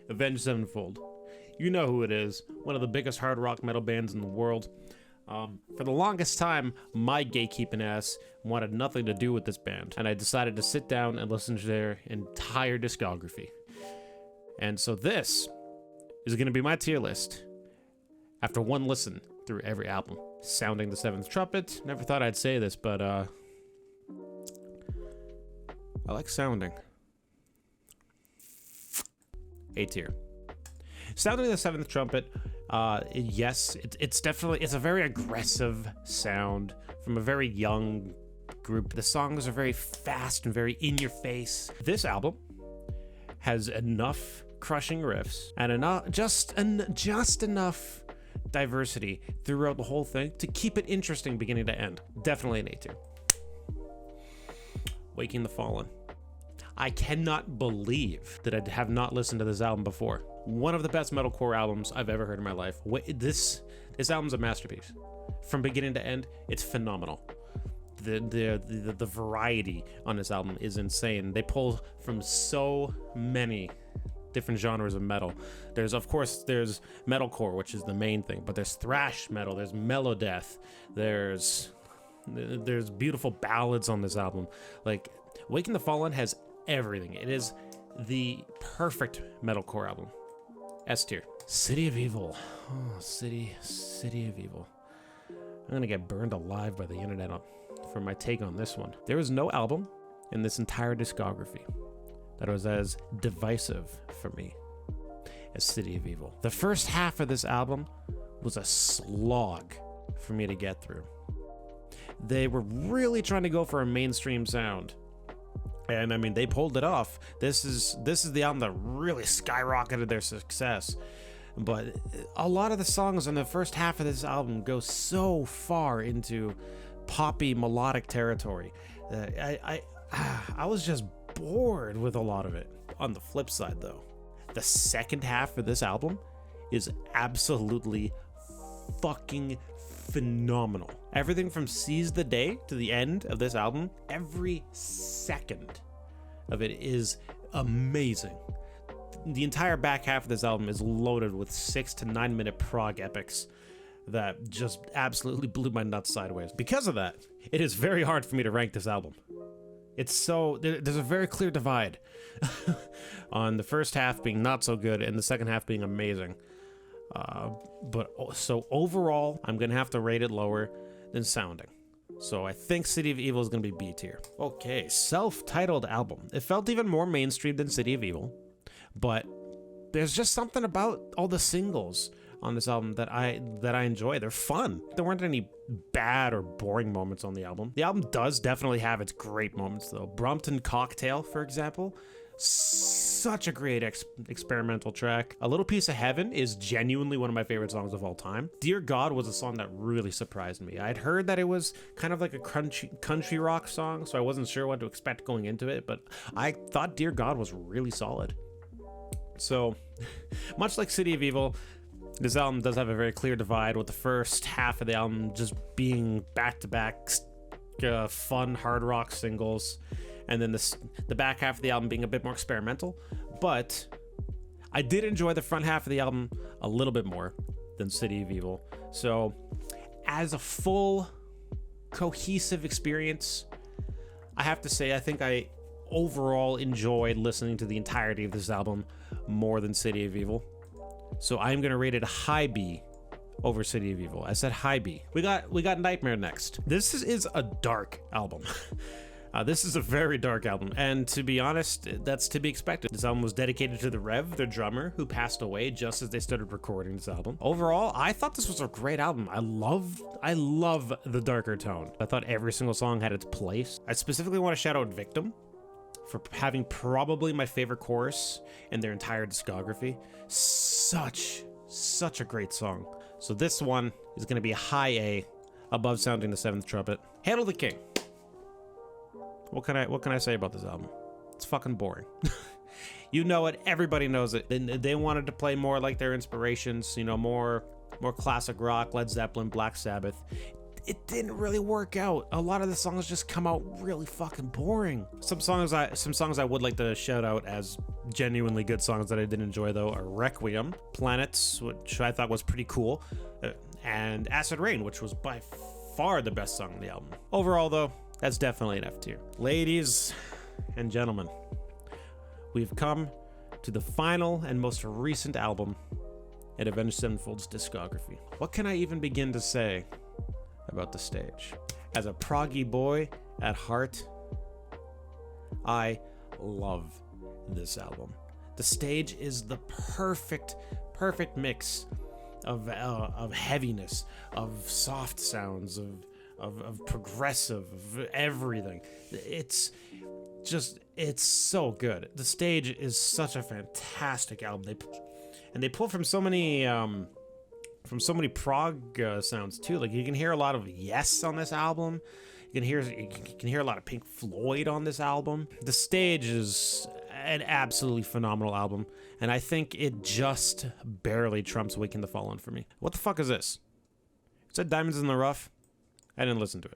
Avenged Sevenfold. You know who it is, one of the biggest hard rock metal bands in the world. For the longest time, my gatekeeping ass wanted nothing to do with this band, and I decided to sit down and listen to their entire discography. And so this is going to be my tier list after one listen through every album. Sounding the Seventh Trumpet. Never thought I'd say this, but I like sounding. A tier. Sounding the Seventh Trumpet, yes, it's definitely, it's a very aggressive sound from a very young group. The songs are very fast and very in your face. This album has enough crushing riffs and enough, just enough diversity throughout the whole thing to keep it interesting beginning to end. Definitely an A tier. Waking the Fallen. I cannot believe that I have not listened to this album before. One of the best metalcore albums I've ever heard in my life. This album's a masterpiece. From beginning to end, it's phenomenal. The variety on this album is insane. They pull from so many different genres of metal. There's metalcore, which is the main thing, but there's thrash metal, there's melodeath, there's beautiful ballads on this album. Like, Waking the Fallen has everything. It is the perfect metalcore album. S tier. City of Evil. Oh, City of Evil. I'm gonna get burned alive by the internet for my take on this one. There was no album in this entire discography that was as divisive for me as City of Evil. The first half of this album was a slog for me to get through. They were really trying to go for a mainstream sound. And I mean, they pulled it off. This is the album that really skyrocketed their success. But a lot of the songs on the first half of this album go so far into poppy melodic territory that I was just bored with a lot of it. On the flip side, though, the second half of this album is absolutely fucking phenomenal. Everything from Seize the Day to the end of this album, every second of it is amazing. The entire back half of this album is loaded with 6 to 9 minute prog epics that just absolutely blew my nuts sideways. Because of that, it is very hard for me to rank this album. There's a very clear divide on the first half being not so good and the second half being amazing. So overall, I'm gonna have to rate it lower than Sounding. So I think City of Evil is gonna be B tier. Okay, self-titled album. It felt even more mainstream than City of Evil, but there's just something about all the singles on this album that I enjoy. They're fun. There weren't any bad or boring moments on the album. The album does definitely have its great moments though. Brompton Cocktail, for example. Such a great experimental track. A Little Piece of Heaven is genuinely one of my favorite songs of all time. Dear God was a song that really surprised me. I'd heard that it was kind of like a country rock song, so I wasn't sure what to expect going into it, but I thought Dear God was really solid. So, much like City of Evil, this album does have a very clear divide, with the first half of the album just being back-to-back fun hard rock singles, and then the back half of the album being a bit more experimental. But I did enjoy the front half of the album a little bit more than City of Evil. So as a full cohesive experience, I have to say I think I overall enjoyed listening to the entirety of this album more than City of Evil. So I'm gonna rate it a high B over City of Evil. I said high B. We got Nightmare next. This is a dark album. This is a very dark album, and to be honest, that's to be expected. This album was dedicated to the Rev, their drummer, who passed away just as they started recording this album. Overall, I thought this was a great album. I love the darker tone. I thought every single song had its place. I specifically want to shout out Victim for having probably my favorite chorus in their entire discography. Such a great song. So this one is going to be a high A, above Sounding the Seventh Trumpet. Hail to the King. What can I say about this album? It's fucking boring. You know it. Everybody knows it. They wanted to play more like their inspirations. You know, more classic rock, Led Zeppelin, Black Sabbath. it didn't really work out. A lot of the songs just come out really fucking boring. Some songs I would like to shout out as genuinely good songs that I did enjoy though are Requiem, Planets, which I thought was pretty cool, and Acid Rain, which was by far the best song on the album. Overall though, that's definitely an F tier. Ladies and gentlemen, we've come to the final and most recent album in Avenged Sevenfold's discography. What can I even begin to say about The Stage? As a proggy boy at heart, I love this album. The Stage is the perfect mix of heaviness, of soft sounds, of progressive, of everything. It's so good. The Stage is such a fantastic album. They pull from so many prog sounds too. Like you can hear a lot of Yes on this album. You can hear a lot of Pink Floyd on this album. The Stage is an absolutely phenomenal album, and I think it just barely trumps Waking the Fallen for me. What the fuck is this? It said Diamonds in the Rough. I didn't listen to it.